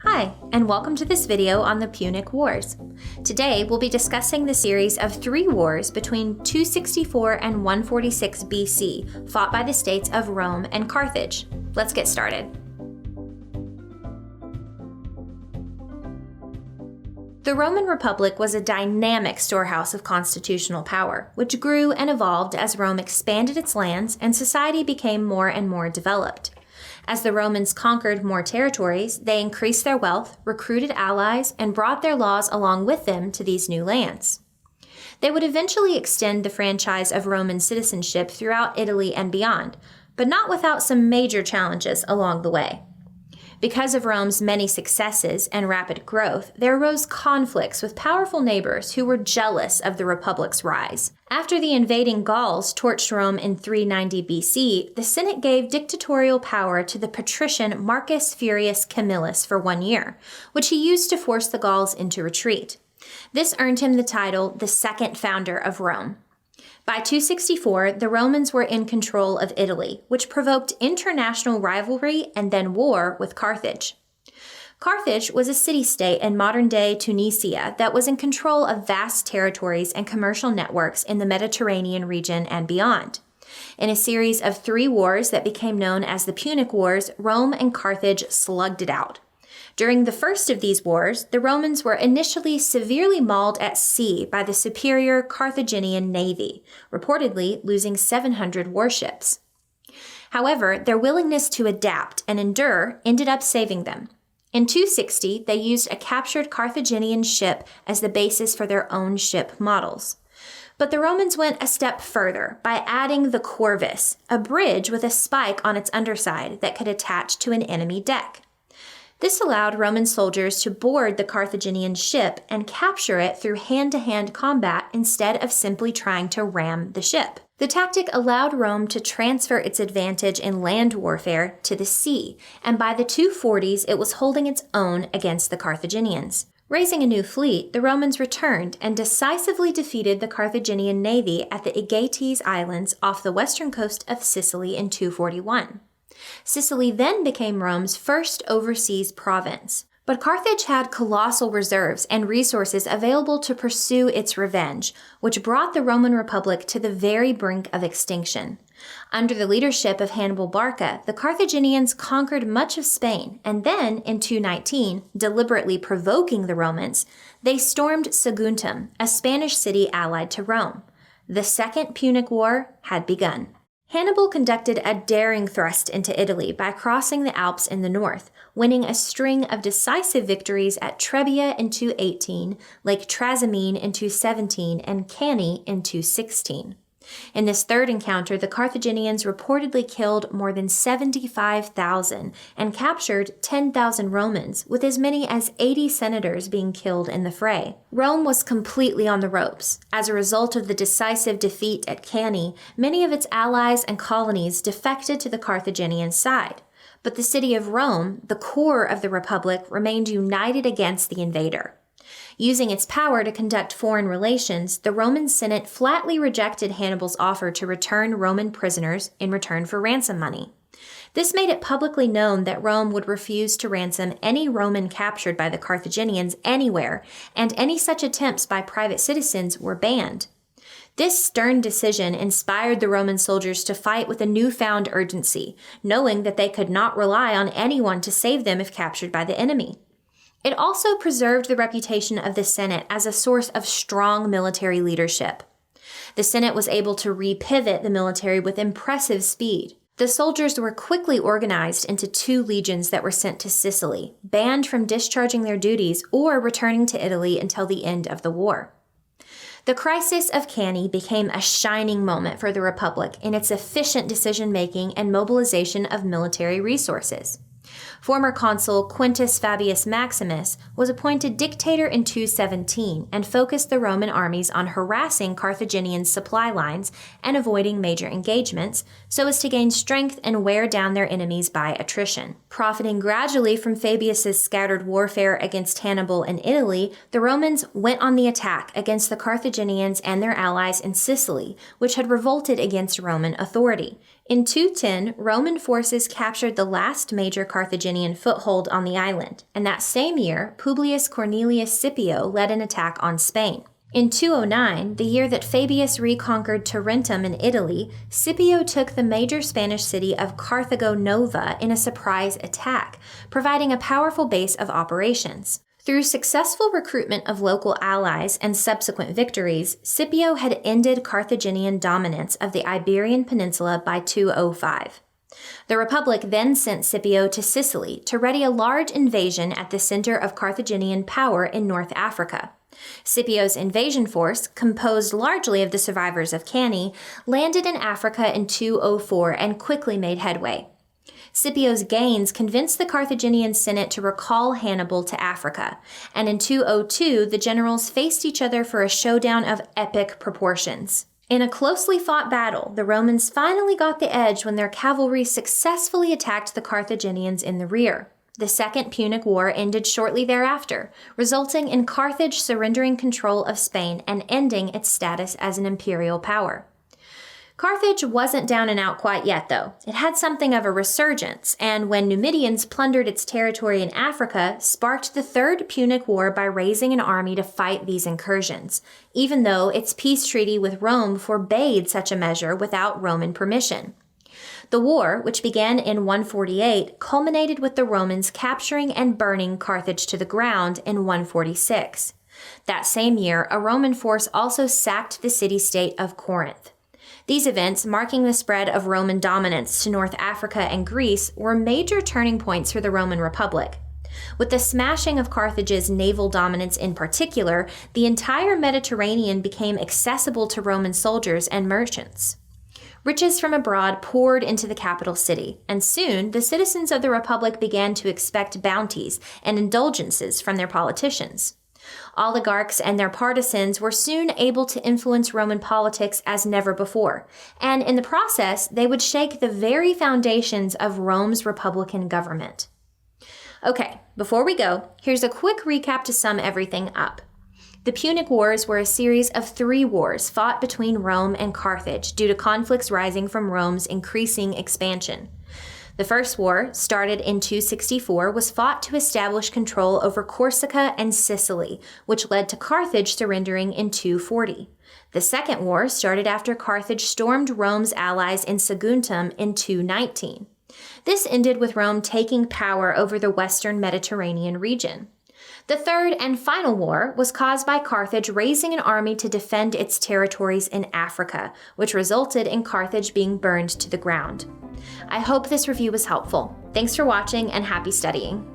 Hi, and welcome to this video on the Punic Wars. Today, we'll be discussing the series of 3 wars between 264 and 146 BC, fought by the states of Rome and Carthage. Let's get started. The Roman Republic was a dynamic storehouse of constitutional power, which grew and evolved as Rome expanded its lands and society became more and more developed. As the Romans conquered more territories, they increased their wealth, recruited allies, and brought their laws along with them to these new lands. They would eventually extend the franchise of Roman citizenship throughout Italy and beyond, but not without some major challenges along the way. Because of Rome's many successes and rapid growth, there arose conflicts with powerful neighbors who were jealous of the Republic's rise. After the invading Gauls torched Rome in 390 BC, the Senate gave dictatorial power to the patrician Marcus Furius Camillus for 1 year, which he used to force the Gauls into retreat. This earned him the title the second founder of Rome. By 264, the Romans were in control of Italy, which provoked international rivalry and then war with Carthage. Carthage was a city-state in modern-day Tunisia that was in control of vast territories and commercial networks in the Mediterranean region and beyond. In a series of 3 wars that became known as the Punic Wars, Rome and Carthage slugged it out. During the first of these wars, the Romans were initially severely mauled at sea by the superior Carthaginian navy, reportedly losing 700 warships. However, their willingness to adapt and endure ended up saving them. In 260, they used a captured Carthaginian ship as the basis for their own ship models. But the Romans went a step further by adding the corvus, a bridge with a spike on its underside that could attach to an enemy deck. This allowed Roman soldiers to board the Carthaginian ship and capture it through hand-to-hand combat instead of simply trying to ram the ship. The tactic allowed Rome to transfer its advantage in land warfare to the sea, and by the 240s it was holding its own against the Carthaginians. Raising a new fleet, the Romans returned and decisively defeated the Carthaginian navy at the Aegates Islands off the western coast of Sicily in 241. Sicily then became Rome's first overseas province. But Carthage had colossal reserves and resources available to pursue its revenge, which brought the Roman Republic to the very brink of extinction. Under the leadership of Hannibal Barca, the Carthaginians conquered much of Spain, and then, in 219, deliberately provoking the Romans, they stormed Saguntum, a Spanish city allied to Rome. The Second Punic War had begun. Hannibal conducted a daring thrust into Italy by crossing the Alps in the north, winning a string of decisive victories at Trebia in 218, Lake Trasimene in 217, and Cannae in 216. In this third encounter, the Carthaginians reportedly killed more than 75,000 and captured 10,000 Romans, with as many as 80 senators being killed in the fray. Rome was completely on the ropes. As a result of the decisive defeat at Cannae, many of its allies and colonies defected to the Carthaginian side. But the city of Rome, the core of the Republic, remained united against the invader. Using its power to conduct foreign relations, the Roman Senate flatly rejected Hannibal's offer to return Roman prisoners in return for ransom money. This made it publicly known that Rome would refuse to ransom any Roman captured by the Carthaginians anywhere, and any such attempts by private citizens were banned. This stern decision inspired the Roman soldiers to fight with a newfound urgency, knowing that they could not rely on anyone to save them if captured by the enemy. It also preserved the reputation of the Senate as a source of strong military leadership. The Senate was able to repivot the military with impressive speed. The soldiers were quickly organized into 2 legions that were sent to Sicily, banned from discharging their duties or returning to Italy until the end of the war. The crisis of Cannae became a shining moment for the Republic in its efficient decision-making and mobilization of military resources. Former consul Quintus Fabius Maximus was appointed dictator in 217 and focused the Roman armies on harassing Carthaginian supply lines and avoiding major engagements so as to gain strength and wear down their enemies by attrition. Profiting gradually from Fabius's scattered warfare against Hannibal in Italy, the Romans went on the attack against the Carthaginians and their allies in Sicily, which had revolted against Roman authority. In 210, Roman forces captured the last major Carthaginian foothold on the island, and that same year, Publius Cornelius Scipio led an attack on Spain. In 209, the year that Fabius reconquered Tarentum in Italy, Scipio took the major Spanish city of Carthago Nova in a surprise attack, providing a powerful base of operations. Through successful recruitment of local allies and subsequent victories, Scipio had ended Carthaginian dominance of the Iberian Peninsula by 205. The Republic then sent Scipio to Sicily to ready a large invasion at the center of Carthaginian power in North Africa. Scipio's invasion force, composed largely of the survivors of Cannae, landed in Africa in 204 and quickly made headway. Scipio's gains convinced the Carthaginian Senate to recall Hannibal to Africa, and in 202 the generals faced each other for a showdown of epic proportions. In a closely fought battle, the Romans finally got the edge when their cavalry successfully attacked the Carthaginians in the rear. The Second Punic War ended shortly thereafter, resulting in Carthage surrendering control of Spain and ending its status as an imperial power. Carthage wasn't down and out quite yet, though. It had something of a resurgence, and when Numidians plundered its territory in Africa, sparked the Third Punic War by raising an army to fight these incursions, even though its peace treaty with Rome forbade such a measure without Roman permission. The war, which began in 148, culminated with the Romans capturing and burning Carthage to the ground in 146. That same year, a Roman force also sacked the city-state of Corinth. These events, marking the spread of Roman dominance to North Africa and Greece, were major turning points for the Roman Republic. With the smashing of Carthage's naval dominance in particular, the entire Mediterranean became accessible to Roman soldiers and merchants. Riches from abroad poured into the capital city, and soon the citizens of the Republic began to expect bounties and indulgences from their politicians. Oligarchs and their partisans were soon able to influence Roman politics as never before, and in the process, they would shake the very foundations of Rome's republican government. Okay, before we go, here's a quick recap to sum everything up. The Punic Wars were a series of 3 wars fought between Rome and Carthage due to conflicts rising from Rome's increasing expansion. The first war, started in 264, was fought to establish control over Corsica and Sicily, which led to Carthage surrendering in 240. The second war started after Carthage stormed Rome's allies in Saguntum in 219. This ended with Rome taking power over the western Mediterranean region. The third and final war was caused by Carthage raising an army to defend its territories in Africa, which resulted in Carthage being burned to the ground. I hope this review was helpful. Thanks for watching and happy studying.